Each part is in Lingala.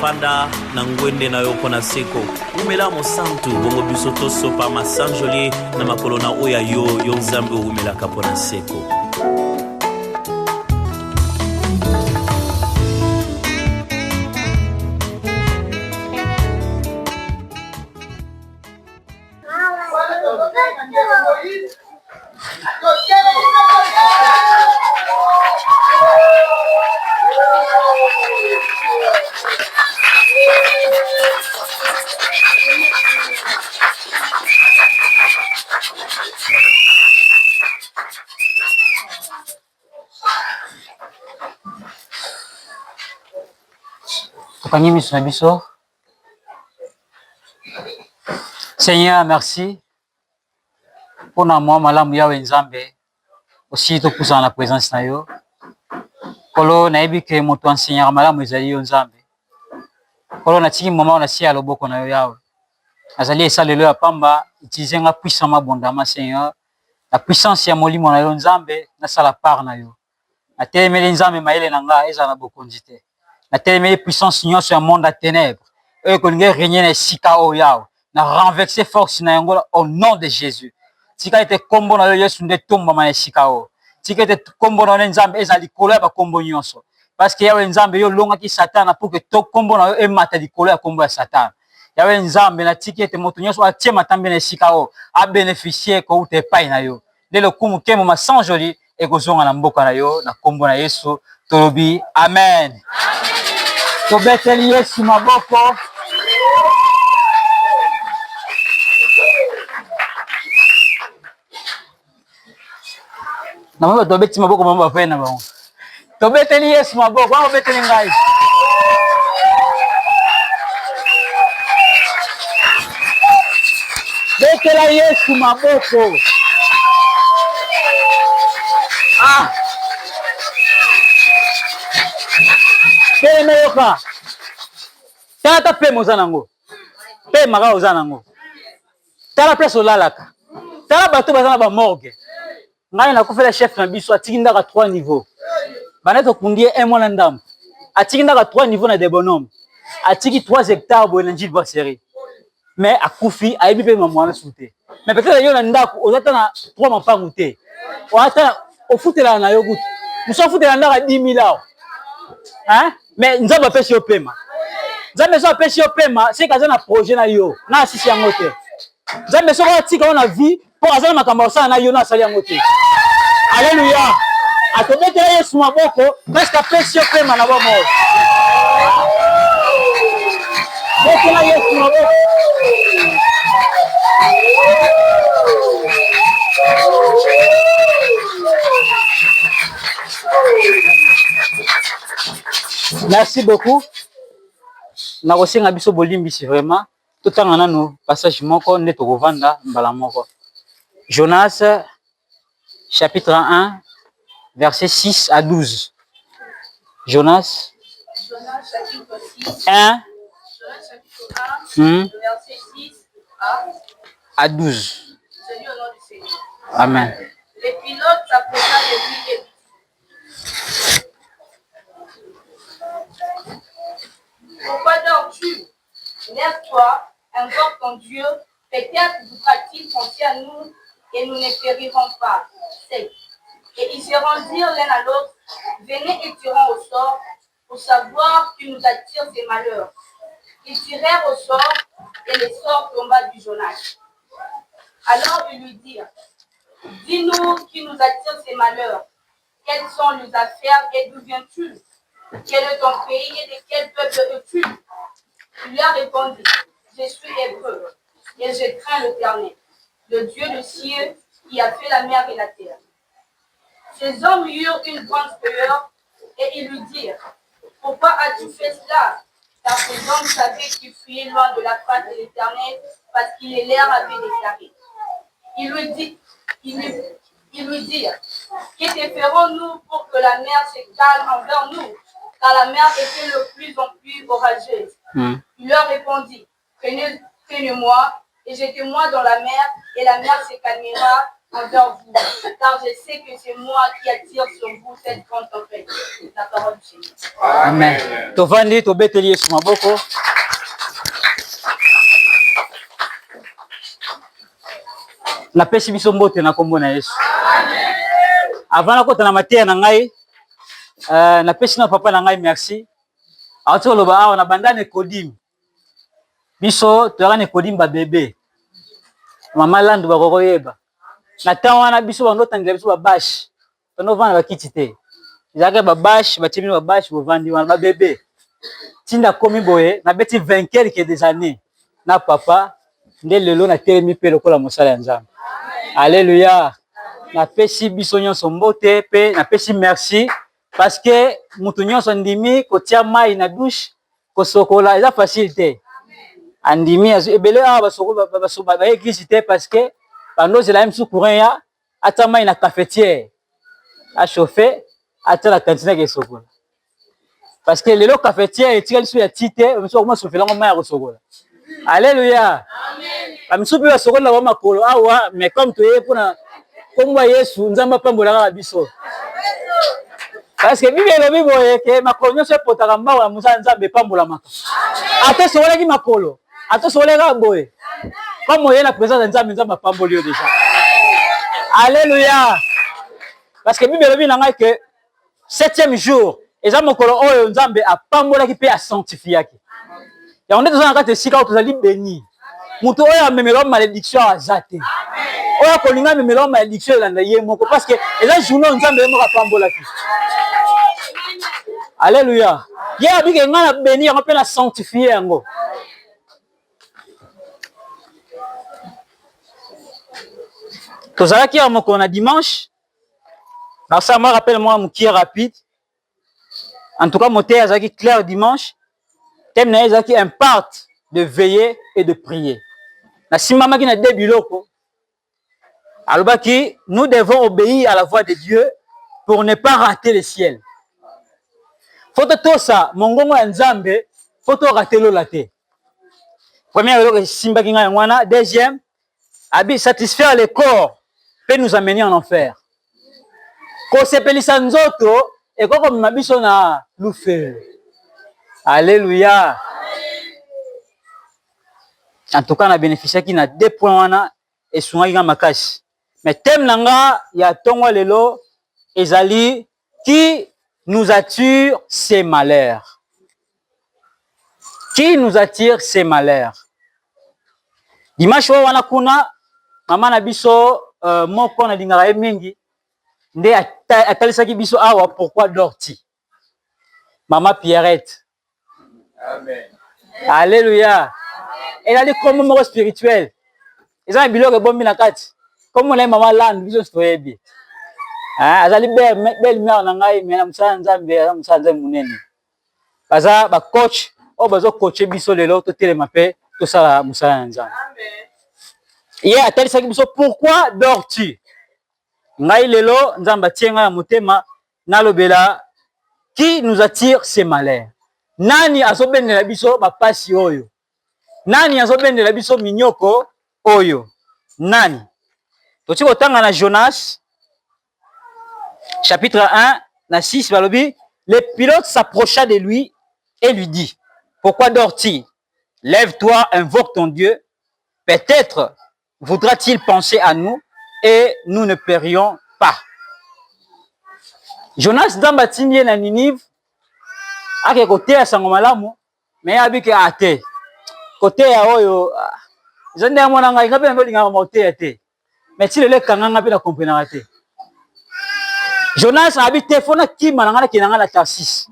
Fanda na ngwende na yoko na seko umela mosantu bongo biso toso pa masanjoli na makolo na oya yo nzambe umela kapo na seko. Seigneur, merci pour moi, malamu yawe nzambe aussi tout pour la présence na yo. Kolo na ebi ke moto enseignant malamu ezali yo nzambe. Kolo na tiki moment na sia loboko na yo yawe. Azali esalelo ya pamba utiliser nga puissamment abondamment Seigneur. La puissance ya molimo na yo nzambe na sala part na yo. Na telemeli nzambe maele na nga eza na bokonzi te. Na telemeli puissance nyonso ya monde à ténèbres. Et que nous régner na sika o yawe. Na renverser force na yango au nom de Jésus. Tika ete kombo na yo Yesu nde tomba ma sika o. Tika ete kombo na yo nzambe eza likolo ya ba kombo nyonso. Parce que yawe nzambe yo longa ki Satan pour que to kombo na yo emata likolo ya kombo ya Satan. Yawe nzambe na tiki ete moto nyonso atie matambe na sika o a bénéficier ko ute pai na yo. Dès le kumu kemo ma sans joli et kozonga na mboka na yo na kombo na Yesu tolobi amen. Amen. To beteli Yesu maboko. Na mama to beti maboko mama fa na bango. To beteli Yesu maboko, wa beteli ngai. Betela Yesu maboko. Ah. Kene yoka. Tata pe mozanango. Pe maga ozanango. Tala place olalaka. Tala bato bazana ba morgue. Ngai na kofela chef na biso atiki ndaka 3 niveaux. Baneto kundie un mois na ndam. Atiki ndaka 3 niveaux na de bonhomme. Atiki 3 hectares bo na njil brasserie. Mais akufi aibi pe mamwana souté. Mais peut-être yo na ndako ozata na 3 mapangu te. Ozata ofutela na yo gutu. Muso ofutela ndaka 10 000 hein? Mais nzamba pesi yo pema. Nzambe so pesi yo pema, c'est kaza na projet na yo. Na asisi yango te. Nzambe so ko tika na vie pour azana makambo sana na yo na sali yango te. Alléluia. Atobetela Yesu maboko parce que pesi yo pema na bomo. Betela Yesu maboko. Merci beaucoup. Na kosenga biso bolimbisi vraiment totanga nanu passage moko nde tokovanda mbala moko. Jonas chapitre 1 verset 6 à 12. Jonas chapitre 6 1 verset 6 à 12. Seigneur au nom du Seigneur. Amen. Les pilotes s'approcha de lui et pourquoi dors-tu? Lève-toi, invoque ton Dieu, peut-être voudra-t-il penser à nous et nous ne périrons pas. 7. Et ils se rendirent l'un à l'autre, venez et tirons au sort pour savoir qui nous attire ces malheurs. Ils tirèrent au sort et le sort tomba du Jonas. Alors ils lui dirent, dis-nous qui nous attire ces malheurs, quelles sont nos affaires et d'où viens-tu? Quel est ton pays et de quel peuple es-tu? Il leur répondit, je suis hébreu et je crains l'Éternel, le Dieu du ciel qui a fait la mer et la terre. Ces hommes eurent une grande peur et ils lui dirent, pourquoi as-tu fait cela? Car ces hommes savaient qu'il fuyait loin de la face de l'Éternel parce qu'il leur avait déclaré. Il lui dirent, que te ferons-nous pour que la mer se calme envers nous? Car la mer était de plus en plus orageuse. Il leur répondit, prenez-moi et jetez-moi dans la mer, et la mer se calmera envers vous. Car je sais que c'est moi qui attire sur vous cette grande tempête. La parole du Seigneur. Amen. tovandi tobeteli Yesu maboko. Napesi biso mbote na kombo na Yesu. Avant na kota na mateya na ngai, napesi na papa na ngai merci. Ato loba awa na bandane Kodim. Biso toyaka ne Kodim ba bébé. Mama landu ba koyeba. Na temps wana biso bando tangela biso ba bash. Tono vana ba kiti te. Izaka ba bash, ba timi ba bash bo vandi wana ba bébé. Tinda komi boye na beti 20 quelques des années. Na papa nde lelo na telemi pe lokola mosala ya Nzambe. Alléluia. Na pesi biso nyonso mbote pe na pesi merci parce que mutu nyonso ndimi kotia mai na douche ko sokola eza facilité. Andimi ebele a ba sokola ba électricité parce que bando zela msu courant ya ata mai na cafetière a chauffer ata la cantine ke sokola. Parce que lelo cafetière etikali sou ya tite msu ko soufela mai ya ko sokola. Alléluia. Amen. Amsupi wa sokola ba makolo awa mais comme toye pona komba Yesu Nzamba pambola ka biso. Parce que bibi elobi boye ke makolo nyonso epotaka mbawa ya Musa Nzambe pambola maka. Ate sokola ki makolo. Ate sokola ka boye. Comme moye na présence de Nzambe Nzamba pamboli yo déjà. Alléluia. Parce que bibi elobi na ngai que 7e jour eza mokolo oyo Nzambe apambola ki pe a sanctifiaki. Ya onde tozana kati esika tozali béni. Mutu oyo amemela malédiction azate. Oyo kolinga memela malédiction elanda ye moko parce que eza journée Nzambe ye moko apambolaki. Alléluia. Ye abike nga na béni yango pe na sanctifier yango. Tozalaki ya moko na dimanche. Na ça me rappelle moi mukie rapide. En tout cas mon thème azaki clair dimanche. Thème na ezaki impart de veiller et de prier. Na simama ki na debiloko. Alobaki, nous devons obéir à la voix de Dieu pour ne pas rater le ciel. Faut tout ça, mongongo ya Nzambe, faut tout rater lo laté. Première eloko simba ki nga ngwana, deuxième, abi satisfaire le corps peut nous amener en enfer. Ko sepelisa nzoto et ko mabiso na lufe. Alléluia. En tout cas, on a bénéficié qui na 2 points wana et souvent il makasi. Mais thème nanga ya tongo lelo ezali qui nous attire ces malheurs. Qui nous attire ces malheurs. Dimanche wana kuna mama na biso moko na lingara mingi nde atalisaki biso awa pourquoi dors-tu. Maman Pierrette. Amen. Alléluia. Elle a dit comme mot spirituel. Ils ont un biloko bombi na kati. Comme on a maman land biso stoyebi. Ah, azali belle mère na ngai mais na musala Nzambe, na musala Nzambe munene. Baza ba coach, o bazo coacher biso lelo to telema pe to sala musala Nzambe. Amen. Hier atalisaki biso pourquoi dors-tu? Ngai lelo Nzamba tienga ya motema nalobela qui nous attire ces malheurs. Nani azobendela biso ba pasi oyo? Nani azobendela biso minyoko oyo? Nani? Toti kotanga na Jonas chapitre 1 na 6 balobi, le pilote s'approcha de lui et lui dit: pourquoi dors-tu? Lève-toi, invoque ton Dieu. Peut-être voudra-t-il penser à nous et nous ne périons pas. Jonas Nzamba tindi na Ninive ake kote ya sango malamu mais abike ate kote ya oyo zende ya mwana ngai ngape ndolinga mote ya te mais ti lele kanga ngape na comprendre te. Jonas habite fona kima na ngana kinanga na Tarsis.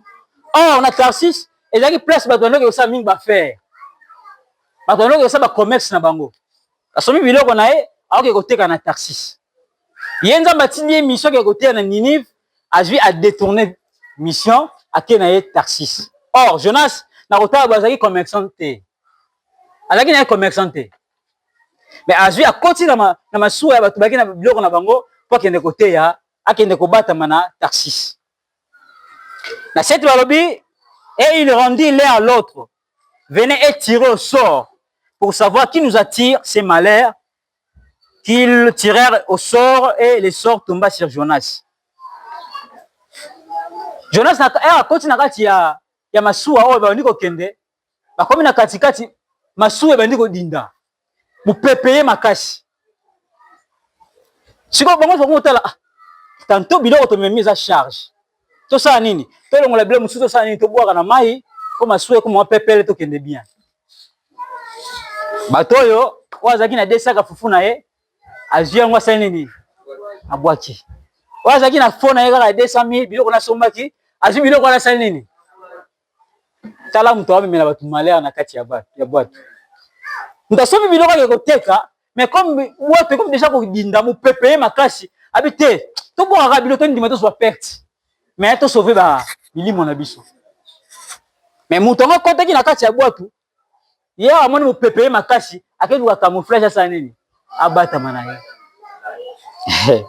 Oh na Tarsis ezaki place bato ndoke osa mingi ba faire. Bato ndoke osa ba commerce na bango. Asomi biloko na ye aoke koteka na Tarsis. Ye Nzamba tindi mission ke kote na Ninive azwi a détourner mission ake na ye Tarsis. Or Jonas na kota bazaki commerçant te. Azaki na commerçant te. Mais azwi a koti na masuwa ya bato baki na biloko na bango po kende kote ya akende kobatama na Tarsis. Na cette balobi et il rendit l'un à l'autre. Venez et tirez au sort pour savoir qui nous attire ces malheurs. Qu'ils tirèrent au sort et les sorts tomba sur Jonas. Jonas na koti na kati ya ya masuwa oyo bandi kokende bakomi na katikati masuwa ebandi kodinda mupepeye makasi siko bango bango tala tanto biloko tomemi eza charge tosala nini tolongola biloko mosusu tosala nini tobwaka na mai po masuwa ekoma pepele tokende bien bato oyo oyo azalaki na desaka fufu na ye azwi yango asali nini abwaki oyo azalaki na fo na ye kaka 200 000 biloko nasombaki azwi biloko wana asali nini tala moto amemela bato malere na kati ya bwato moto asombi biloko ake koteka mais comme bwato ekomi deja kodinda mopepeye makasi abi te tobwakaka biloko tondima tozwa perte mais tosauve bilimo na biso mais moto yango akotaki na kati ya bwato ye amoni mopepeye makasi akeluka camouflage asala nini abatama na ye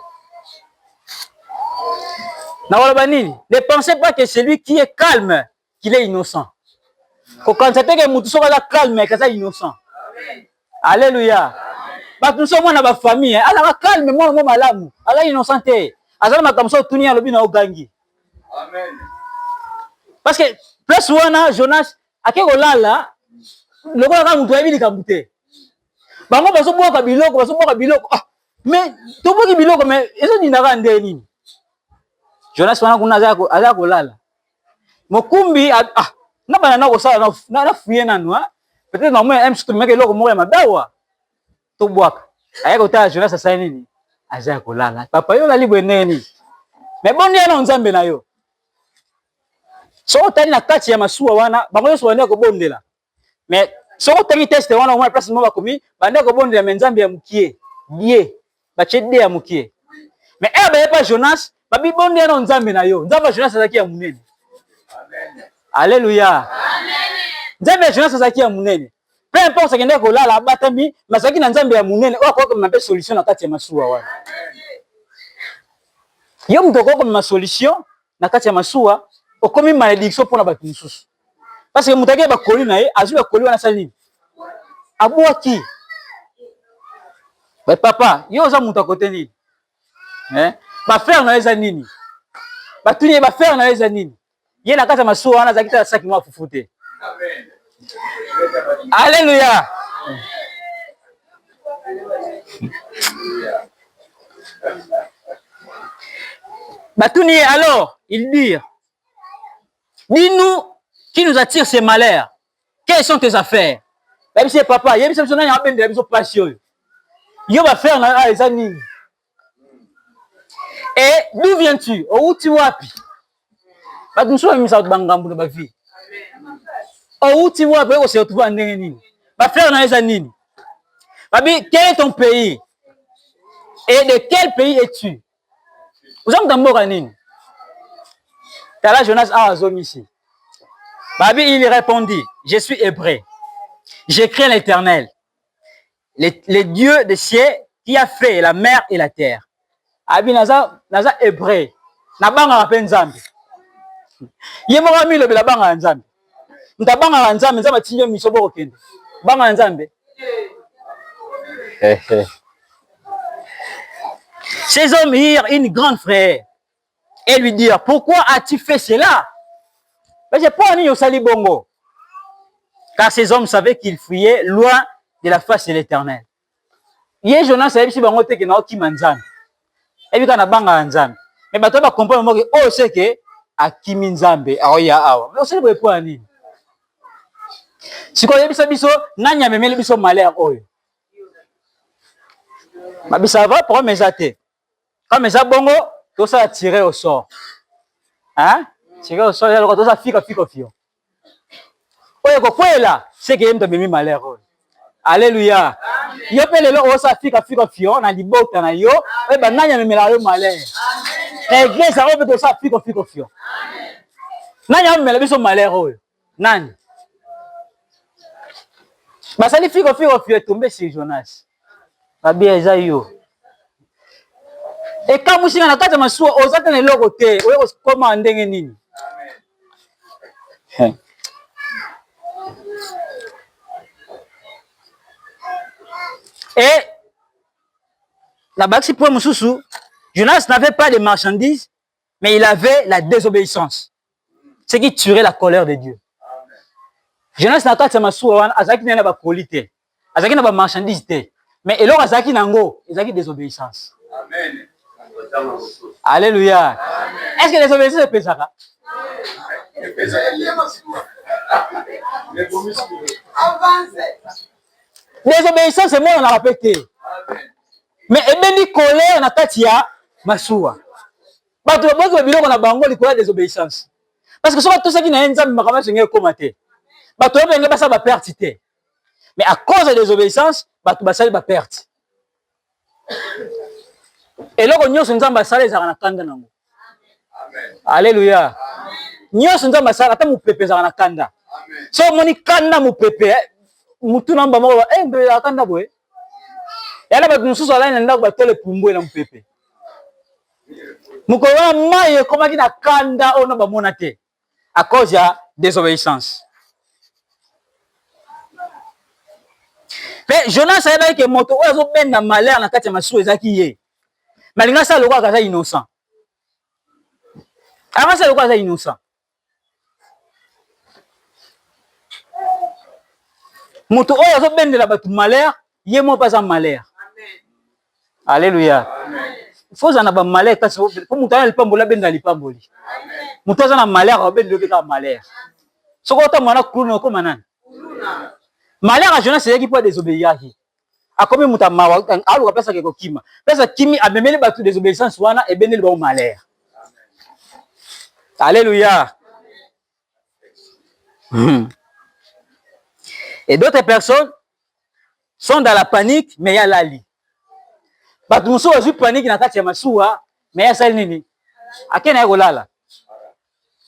nakoloba nini ne pensez pas que celui qui est calme qu'il est innocent kokanisa te ke motu soko aza calme kaza innocent alléluia bato nyonso mwana bafamille azalaka calme mwana mo malamu aza innocent te aza na makambo so otuni alobi na ogangi parce que place wana Jonas ake kolala lokola kaka moto ayebi likambo te bango bazobwaka biloko mais toboki biloko mais ezodindaka nde nini Jonas wana kuna aza kolala mokumbi na bana na kosala na fuye nanu peut-être na mwe msutu meke eloko moko ya mabawa tobwaka aya kotala Jonas asali nini aza kolala papa yo lali bweneni mais bondi yana nzambe na yo so tani na kati ya masuwa wana bango nyonso bandi kobondela mais soko tangi teste wana au moins place mo bakomi bandi kobondela mais nzambe ya mukie die bache de ya mukie mais ebe pas Jonas babi bondi yana nzambe na yo nzambe Jonas azaki ya munene amen alléluia amen nzambe Jonas azaki ya munene peu importe ce kende ko lala abatami masaki na nzambe ya munene o ko mpe solution na kati ya masuwa wana yo mtoko ko ma solution na kati ya masuwa okomi malédiction pour na bato mosusu parce que mutaki bakoli na ye azwi bakoli wana sali nini abwaki ba papa yo oza mutu akote nini bafere na eza nini batuni bafere na eza nini ye na kati ya masuwa wana azalaki tala saki mwa fufu te amen alléluia batuni alors il dit dis-nous qui nous attire ces malheurs quelles sont tes affaires babi c'est papa yebi biso nani abendela biso pasi oyo yo bafere na eza nini et d'où viens-tu outi wapi bato mosusu bamimisa bato bangambo na bavie outi wapi ekose retrouve ndenge nini bafere na eza nini babi quel est ton pays et de quel pays es-tu oza moto mboka nini tala Jonas awa azongisi babi il répondit je suis hébreu je crains l'Éternel le Dieu des cieux qui a fait la mer et la terre abi naza hébreu nabangaka mpe nzambe ye moko milobela bangaka nzambe ntabangaka nzambe nzambe atingi yo miso bokokende bangaka nzambe ces hommes eurent une grande frayeur et lui dirent pourquoi as-tu fait cela mais j'ai pas ni osali bongo car ces hommes savaient qu'ils fuyaient loin de la face de l'Éternel ye Jonas ayebisi bango te ke na okima nzambe ebika na bangaka nzambe mais bato bakomprendre moke oyo seke akimi nzambe aoya awa mais osali boye po ya nini sikoyo yebisa biso nani amemeli biso malheur oyo babisa va problème eza te comme eza bongo tosala tirer au sort tirer au sort yaloko tosa fika fio oyo kokwela seke ye moto amemi malheur oyo alléluia yo mpe lelo osa fika fio na libota na yo oyeba nani amemela yo malheur na église yango mpe tosa fika fio nani amemela biso malheur oyo nani basali fika fio etombe sur Jonas babi eza yo ekamusinga na kati ya masuwa oza te na eloko te oyo kokoma ndenge nini et la bakisi point mosusu Jonas n'avait pas de marchandises mais il avait la désobéissance Ce qui tuerait la colère de Dieu. Jonas n'a pas de masuwa, azaki n'a pas qualité. Azaki n'a pas marchandise. Mais alors azaki nango, azaki désobéissance. Amen. Alléluia. Est-ce que désobéissance est pesaka? Désobéissance c'est moi on a répété. Mais ebeni colère na katia masuwa. Bato bozo biloko na bango likola désobéissance. Parce que souvent tout ça qui na nzambe makama sengé komate. Bato benga basa ba perte té. Mais à cause de désobéissance, bato basali ba perte. Et là nyonso nzambe asala ezaka na kanda nango. Amen. Alléluia. Nyonso nzambe asala ata mupepe ezaka na kanda. Amen. So moni kanda mupepe mutu namba moko mbe kanda boye. Yala bato mususu ala na ndako batole pumbwe na mupepe. Mukowa maye komaki na kanda ona ba mona te. À cause de désobéissance. Mais Jonas savait que moto ozo ben na malheur na kati ya masuwa ezaki ye. Malinga sa lokwa kaza innocent. Ama sa lokwa kaza innocent. Moto ozo ben de la batu malheur, ye mo pas en malheur. Amen. Alléluia. Amen. Faut en avoir malheur parce que pour mutana lipambola ben na lipamboli. Amen. Mutana na malheur ben de ka malheur. Soko ta mwana kuno ko manana. Malheur à Jonas c'est qui peut désobéir. A combien muta mawa alu pesa ke kokima. Pesa kimi abemeli batu désobéissance wana e beneli ba malheur. Alléluia. Et d'autres personnes sont dans la panique mais il y a l'ali. Batu muso ozu panique na kati ya masuwa mais il y a ça nini. Akena yolala.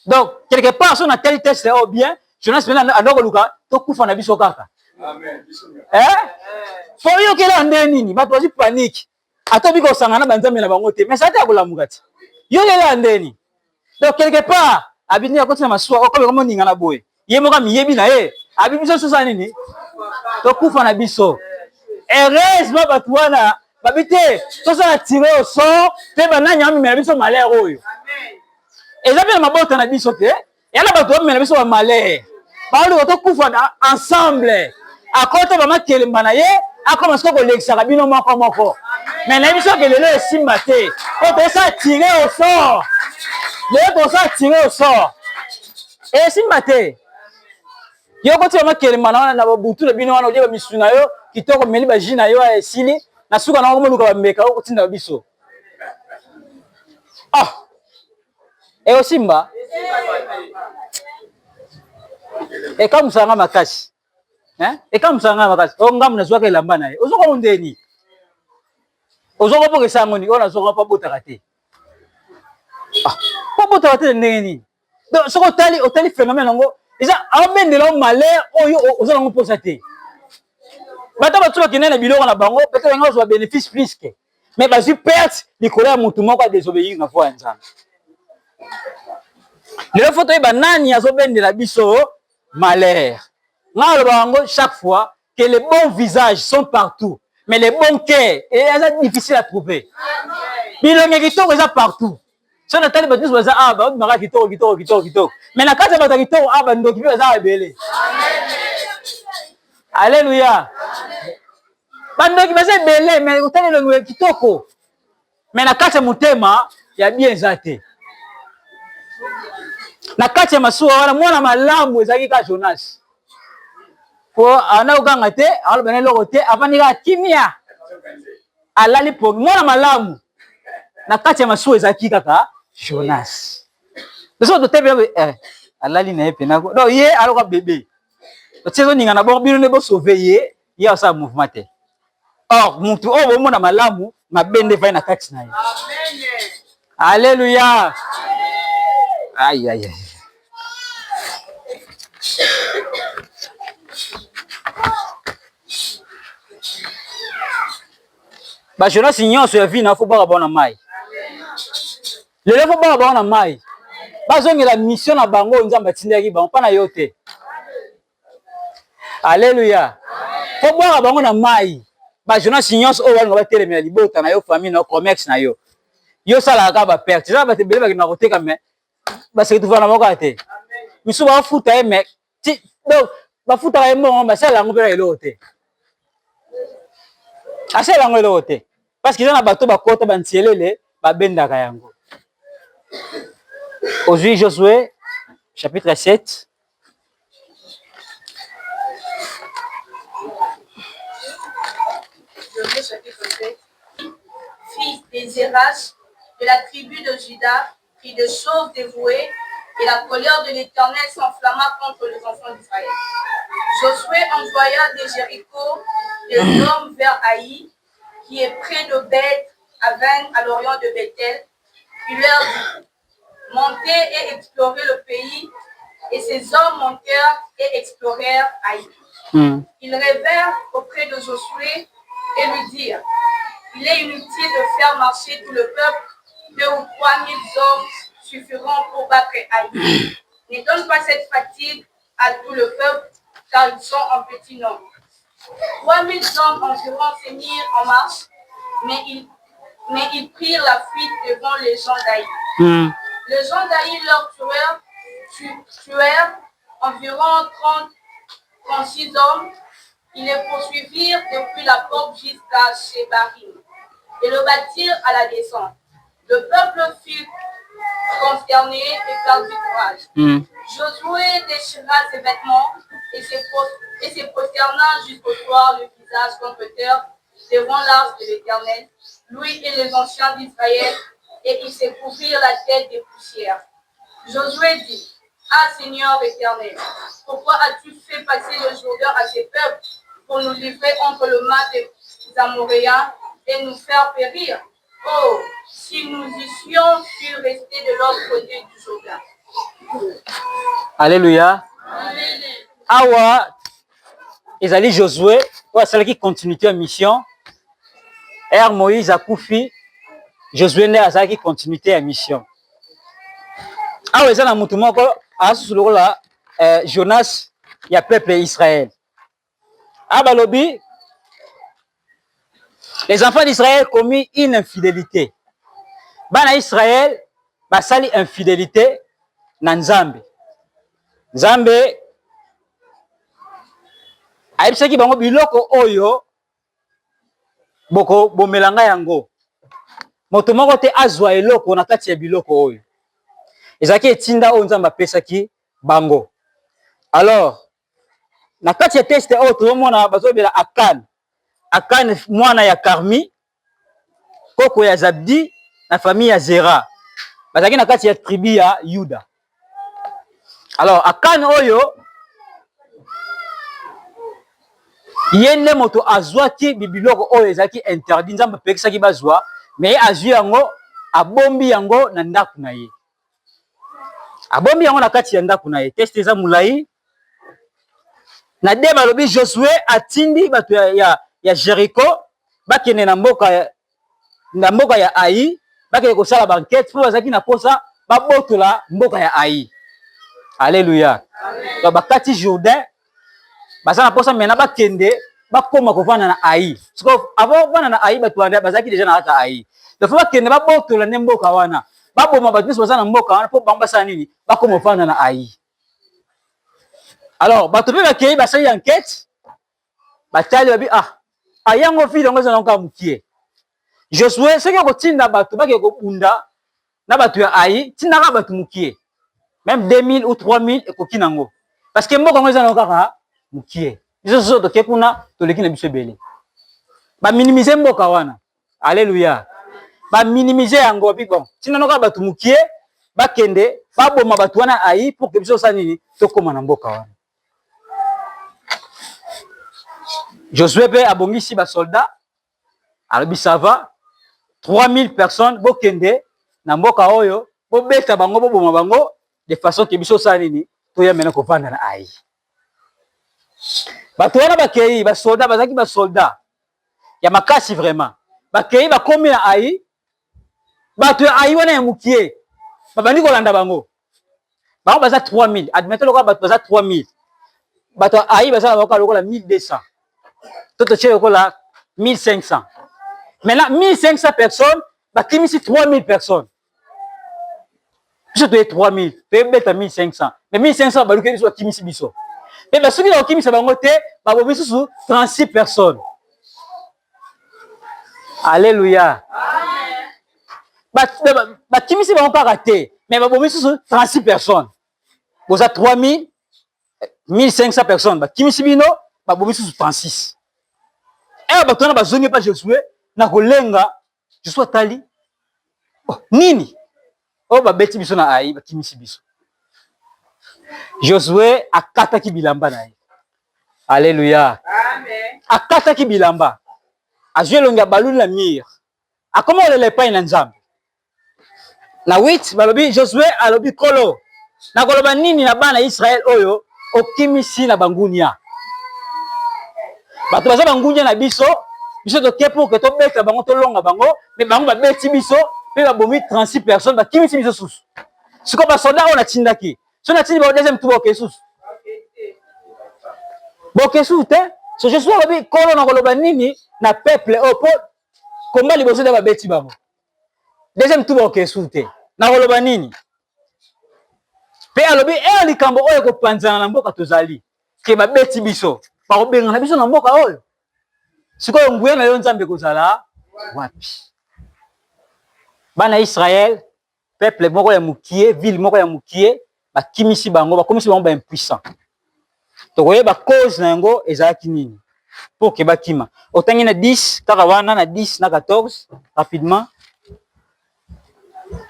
Donc quelque part son a tel test est bien, Jonas maintenant andoko luka to kufa na biso kaka. Amen. Pour yo kela ndeni bato bazi panique. Ata biko sangana banzambe na bango te mais ça ta kolamuka ti. Yo kela ndeni. Donc quelque part abini akoti na masuwa okobe komo ninga na boye. Ye moka miyebi na ye. Abi biso sosa nini? To kufa na biso. Heureusement bato wana babite sosa na tirer au sort pe bananya mi na biso malheur oyo. Amen. Ezabela mabota na biso te. Yala bato mi na biso malheur. Ba to kufa ensemble. À côté de ma kélemanaye, à commencer à l'extra bino moko. Mais la mission que le simbate, quand on s'est tiré au sort, on s'est tiré au sort. Et simbate, yo côté ma kélemanaye na butu le bino wana odiba misuna yo, kitoko meli ba jina yo a esili, na suka na ngomo luka mbeka ko tinda biso. Ah. Et au simba. Et comme ça nga makasi. Et comme ça, on a besoin de l'ambana. Aux autres, on dit, aux autres, on a besoin pas beau taraté. Ah, pas beau taraté, n'est-ce pas? Donc, ce qu'on a phénomène, ils ont amené de l'homme malheur aux autres, on peut s'attaquer. Maintenant, tu vois qu'il y a des bilans à la banque, peut-être qu'on a un bénéfice plus que. Mais parce que perte, les colères m'ont tout le monde à désobéir une fois ensemble. Le photo est banani, à s'obéir de la biso, malheur. Chaque fois que les bons visages sont partout, mais les bons cœurs, c'est difficile à trouver. Mais les gens sont partout. Si on a tellement de choses, ah, bah, on a quitté. Mais la case de quitté, ah, bah, nous occupons ça rebelle. Alléluia. Bah, nous occupons ça rebelle, mais on a le quitté. Mais la case de mutema, il y a bien zaté. La case de masuwa, moi, la malamu, c'est qui Jonas. Ana uganga te ala bana loko te apanika kimia alali po mwana malamu na kati ya masuwa ezaki kaka Jonas beso to tebe alali na epe nako donc ye aloka bébé to tsezo ninga na bon bino ne bo sauver ye asa mouvement te or mutu o bo mwana malamu mabende vai na kati na ye amen alléluia aïe aïe ba Jonas nyonso ya vie na faut ba bona mai. Le faut ba bona mai. Ba zongi la mission na bango nzamba tindaki ba pa na yote. Alléluia. Faut ba bango na mai. Ba Jonas nyonso o wana ba telemela libota na yo famille na commerce na yo. Yo sala ka ba perte. Ça ba te bele ba na koteka mais ba se tu va na moko ate. misu ba futa e mec donc ba futa e mo ba sala ngo pela elote asala ngo elote parce qu'ils ont na bateau ba kota ba ntielele ba benda ka yango. Aujourd'hui Josué chapitre 7. Josué chapitre 7. Fils des Zéras de la tribu de Juda, prit de choses dévouées, et la colère de l'Éternel s'enflamma contre les enfants d'Israël. Josué envoya de Jéricho des hommes vers Haï, qui est près de Beth Aven, à l'orient de Bethel. Il leur dit: montez et explorez le pays. Et ces hommes montèrent et explorèrent Haï. Ils rêvèrent auprès de Josué et lui dirent: il est inutile de faire marcher tout le peuple, 2 ou 3 000 hommes suffiront pour battre Haï. Ne donne pas cette fatigue à tout le peuple, car ils sont en petit nombre. 3 000 hommes environ se mirent en marche, mais ils prirent la fuite devant les gens d'Haï. Les gens d'Haï leur tuèrent environ 36 hommes. Ils les poursuivirent depuis la porte jusqu'à Shebarim et le battirent à la descente. Le peuple fut consterné et perdit courage. Josué déchira ses vêtements et se prosterna jusqu'au soir le visage contre terre devant l'arche de l'Éternel, lui et les anciens d'Israël, et ils se couvrirent la tête de poussière. Josué dit: ah Seigneur Éternel, pourquoi as-tu fait passer le Jourdain à ces peuples pour nous livrer entre le main des Amoréens et nous faire périr? Oh, si nous eussions pu rester de l'autre côté du Jourdain. Alléluia. Amen. Awa, ezali Josué, oyo asalaki continuité ya mission. Er Moïse akufi, Josué nde azalaki continuité ya mission. Awa eza na mutu moko asusu lokola Jonas ya peuple Israël. Abalobi, les enfants d'Israël commis une infidélité. Bana Israël basali infidélité na Nzambe. Nzambe ayebisaki bango biloko oyo boko bomelanga yango. Moto moko te azwa eloko na kati ya biloko oyo. Ezaki etinda oyo Nzambe apesaki bango. Alors, na kati ya teste oyo tozomona bazobela Akan. Akan mwana ya Karmi, koko ya Zabdi na famille ya Zera. Bazaki na kati ya tribu ya Yuda. Alors, Akan oyo yende moto azwaki bibiloko oyo ezaki interdit, Nzambe apekisaki bazwa, mais azwi yango abombi yango na ndaku na ye. Abombi yango na kati ya ndaku na ye. Teste eza mulai. Na de balobi Josué atindi bato ya Jéricho bakende na mboka ya Haï, bakende kosala banquête po bazaki na posa babotola mboka ya Haï. Alléluia. Donc bakati Jourdain baza na posa mena bakende bakoma kovanda na Haï. Parce que avant kovanda na Haï bato bazaki déjà na kata Haï. Donc bakende babotola ne mboka wana. Baboma bato baza na mboka wana po bamba sa nini bakoma kovanda na Haï. Alors, bato pe bakei basali enquête, batali babi ayango fille ngo za nka mukie. Josué soki kotinda bato bake ko bunda na bato ya Haï, tinda ka bato mukie. Même 2000 ou 3000 ekoki nango. Parce que mboka ngo za nka mukie. Biso so to kekuna to leki na biso belé. Ba minimiser mboka wana. Alléluia. Ba minimiser yango bi bon. Tinda noka bato mukie, bakende baboma bato wana Haï pour que biso sa nini to koma na mboka wana. Josué pe abongisi ba soldats. Alors ça va 3000 personnes bokende na mboka oyo bo beta bango bo boma bango de façon que biso sa nini to ya mena ko vanda na Haï. Bato wana bakei ba soldats bazaki ba soldats ya makasi vraiment. Bakei ba komi na Haï. Bato ya Haï wana ya mukie. Babandi ko landa bango. Bango baza 3000. Admettons lokola bato baza 3000. Bato ya Haï baza lokola 1200. Toto chez lokola 1500. Maintenant 1500 personnes, bakimisi 3000 personnes. biso toye 3000 toye beta 1500 mais 1500 baluki biso bakimisi biso mais basoki na okimisa bango te babomi susu 36 personnes. Alléluia. Bakimisi bango kaka te mais babomi susu 36 personnes. Boza 3000 1500 personnes bakimisi bino babomi susu 36. Et bato wana bazongi pa Josué na kolenga Josué atali nini o babeti biso na Ai bakimisi biso. Josué akataki bilamba na ye. Alléluia. Amen. Akataki bilamba. Azwe longa balula mire. Akoma olele pa na Nzambe. Na 8 balobi Josué alobi kolo. Na koloba nini na bana Israël oyo okimisi na bangunia. Bato baza bangunia na biso to kepo ke to beta bango to longa bango mais bango ba beti biso pe ba bomi 36 personnes ba kimisi biso susu. Siko ba soda on a tindaki. So na tindi ba deuxième tour ke susu. Boke susu te. So Josué alobi kolo na koloba nini na peuple o po komba liboso de ba beti bango. Deuxième tour ke susu te. Na koloba nini? Pe alobi likambo oyo ko panzana na mboka tozali. Ke ba beti biso. Ba obenga na biso na mboka oyo. Sikoyo nguya na yo Nzambe kozala wapi? Bana Israël, peuple moko ya mukie, ville moko ya mukie, bakimisi bango, bakomisi bango ba impuissant. Tokoye ba cause na yango ezalaki nini? Pour que bakima. Otangi na 10, kaka wana na 10 na 14 rapidement.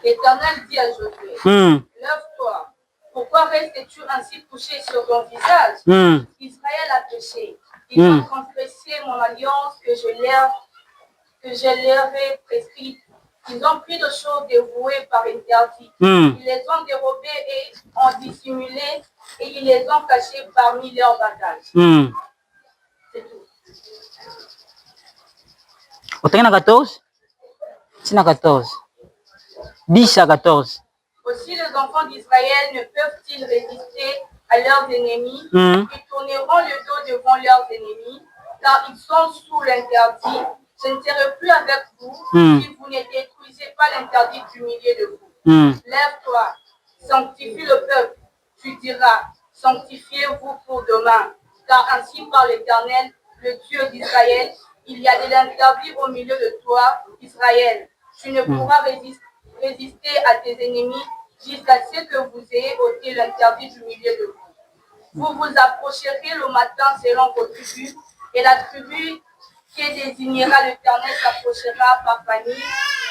L'Éternel dit à Josué, lève-toi. Pourquoi restes-tu ainsi couché sur ton visage? Israël a péché. Ils ont transgressé mon alliance que je leur ai prescrite. Ils ont pris de choses dévouées par interdit. Ils les ont dérobées et ont dissimulé et ils les ont cachées parmi leurs bagages. C'est tout. Autant à 14? C'est à 14. 10 à 14. Aussi les enfants d'Israël ne peuvent-ils résister à leurs ennemis? Ils tourneront le dos devant leurs ennemis, car ils sont sous l'interdit. Je ne serai plus avec vous si vous ne détruisez pas l'interdit du milieu de vous. Lève-toi, sanctifie le peuple. Tu diras, sanctifiez-vous pour demain, car ainsi par l'Éternel, le Dieu d'Israël, il y a de l'interdit au milieu de toi, Israël. Tu ne pourras résister à tes ennemis jusqu'à ce que vous ayez ôté l'interdit du milieu de vous. Vous vous approcherez le matin selon vos tribus, et la tribu que désignera l'Éternel s'approchera par famille,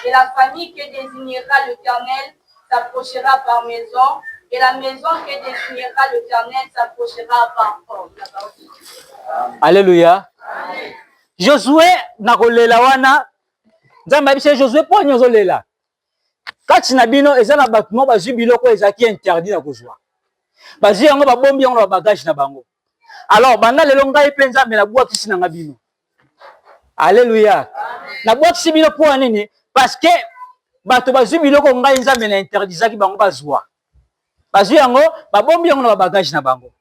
et la famille que désignera l'Éternel s'approchera par maison, et la maison que désignera l'Éternel s'approchera par homme. Alléluia. Amen. Josué nakolela wana Nzambe abise Josué po nyozo lela. Kati na bino ezana bato bazwi biloko ezaki interdit na kozwa. Bazwi yango babombi yango na bagage na bango. Alors banda lelo ngai pe Nzambe na bwa kisi na ngabino. Alléluia. Na bwa kisi bino po nini? Parce que bato bazwi biloko ngai Nzambe na interdisaki bango bazwa. Bazwi yango babombi yango na bagage na bango.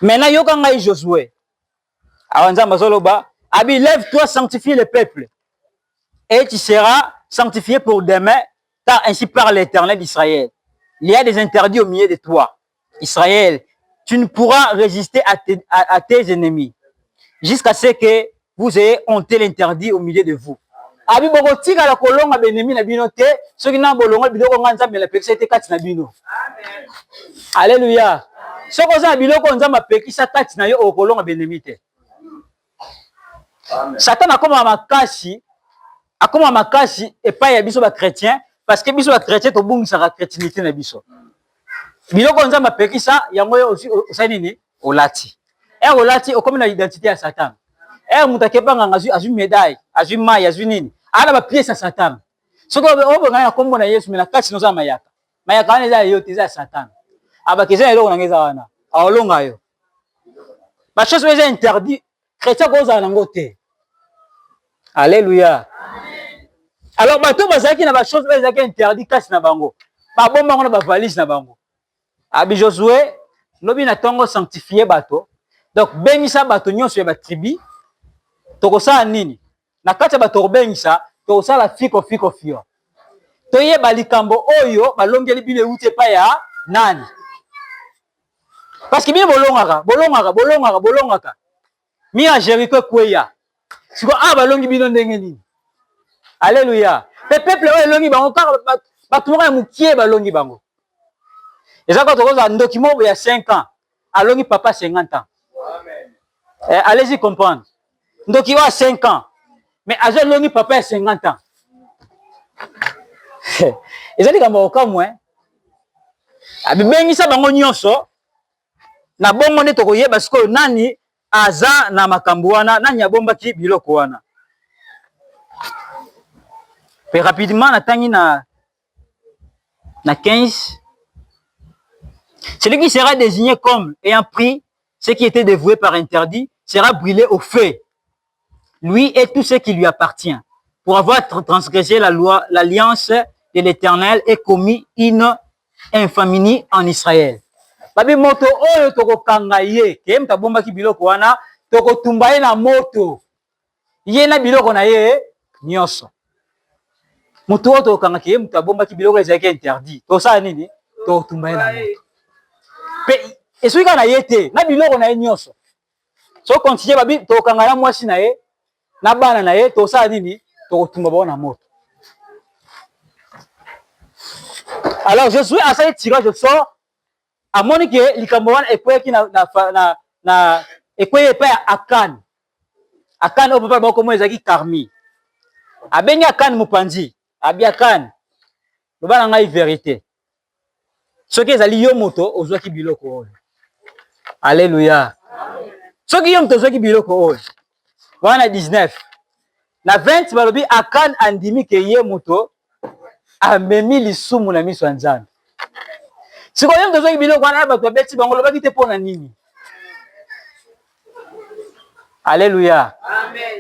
Maintenant yoka ngai Josué. Awa Nzambe zoloba, abi lève-toi, sanctifie le peuple. Et tu seras sanctifié pour demain, car ainsi parle l'Éternel d'Israël. Il y a des interdits au milieu de toi. Israël, tu ne pourras résister à tes ennemis jusqu'à ce que vous ayez honté l'interdit au milieu de vous. Abi boko tika la kolonga benemi na bino te, soki na bolonga biloko nga Nzambe la pekisa te kati na bino. Amen. Alléluia. Soko za biloko Nzambe pekisa kati na yo okolonga benemi te. Satan akoma makasi epai ya biso ba chrétien parce que biso ba chrétien to bungisa ka chrétienté na biso. Biloko Nzambe pekisa yango yo aussi osani ni olati. Olati okomi na identité ya Satan. Mutakepanga azwi médaille, azwi mai, azwi nini. Ala ba pièce ya Satan. Soko obonga ya kombo na Yesu mena kati noza mayaka. Mayaka wana eza yo teza Satan. Abakeza eloko na ngeza wana. Aolonga yo. Ba chose eza interdit. Chrétien koza na ngote. Alléluia. Amen. Alors bato bazaki na ba chose bazaki interdit kasi na bango. Ba bomba ngona ba valise na bango. Abi Josué lobi na tongo sanctifier bato. Donc bengisa bato nyonso ya ba tribu. Tokosala nini? Na kati ya bato bengisa tokosala fiko fio. toyeba likambo oyo balongeli bino euti epai ya nani. Parce que bino bolongaka mi a Jéricho kweya siko balongi bino ndenge nini. Alléluia. Le peuple oyo elongi bango kaka bato moko ya mokie balongi bango. Eza kwa tokoza ndoki moko ya 5 ans alongi papa 50 ans. Allez-y comprendre. Ndoki wa 5 ans mais azo longi papa ya 50 ans. Eza likambo okamwe. Abibengisa bango nyonso na bongo nde tokoyeba sikoyo nani aza na makambo wana, nani abombaki biloko wana. Pe rapidement natangi na 15. Celui qui sera désigné comme ayant pris ce qui était dévoué par interdit sera brûlé au feu, lui et tout ce qui lui appartient, pour avoir transgressé la loi, l'alliance de l'Éternel et commis une infamie en Israël. Babi moto oyo toko kanga ye, ke mta bomba ki biloko wana, toko tumba ye na moto. Ye na biloko na ye, nyonso. Moto oyo toko kanga ke mta bomba ki biloko ezaki interdit. To sa nini? Toko tumba ye na moto. Pe esui kana ye te, na biloko na ye nyonso. So continue babi toko kanga na mwasi na ye, na bana na ye, to sa nini? Toko tumba ba na moto. Alors Josué a ça tirage au sort. A moni ke likambo wana ekweki na ekweye pa Akan. Akan o papa bako mo ezaki Karmi. Abengi Akan mopanzi, abi Akan. Lobana ngai vérité. Soki ezali yo moto ozwaki biloko oyo. Alléluia. Soki yo moto ozwaki biloko oyo. Wana 19. Na 20 balobi Akan andimi ke ye moto amemi lisumu na miso ya Nzambe. Si vous avez besoin de Alléluia.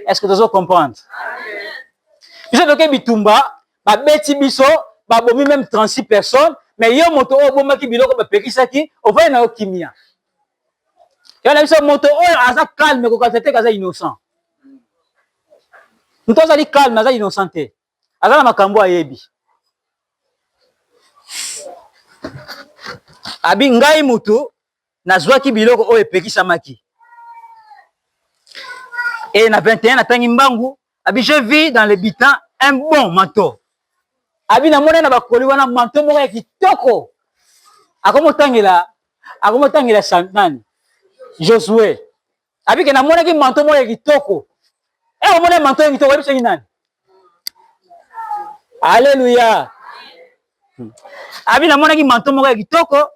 Est-ce que vous avez compris? Vous avez bitumba, ba beti biso, ba bomi même 36 personnes, mais yo moto o bomba ki biloko ba pekisaki, o va na okimia. Yo na biso moto o aza calme ko katete kaza innocent. Nto azali calme, aza innocenté. Aza na makambo ayebi. Abi ngai mutu nazwaki biloko oyo epekisamaki. Et na 21 natangi mbangu, abi je vis dans le bitan un bon manteau. Abi na mona na bakoli wana manteau moko ya kitoko. Akomotangela nani? Josué. Abi ke na mona ki manteau moko ya kitoko. O mona manteau ya kitoko ebiso nani? Alléluia. Abi na mona ki manteau moko ya kitoko.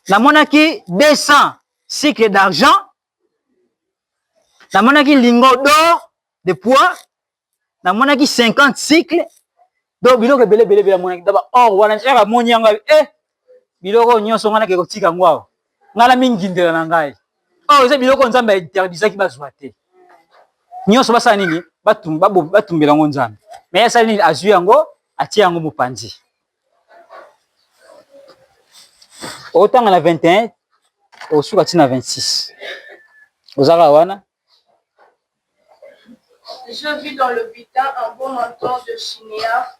Namonaki 200 cycles d'argent. Namonaki lingots d'or de poids. Namonaki 50 cycles. Donc biloko belé namonaki daba or wana nsaka monyanga biloko nyonso ngana ke kotika ngwa. Ngala mingindela na ngai. Oh eza biloko Nzambe interdisaki bazwa te. Nyonso basa nini? Batumbela ngo Nzambe. Mais esa nini azwi yango atia yango mopanzi. Autant à la 21, au sous la 26. Vous avez wana? Je vis dans le butin un bon manteau de chinéa,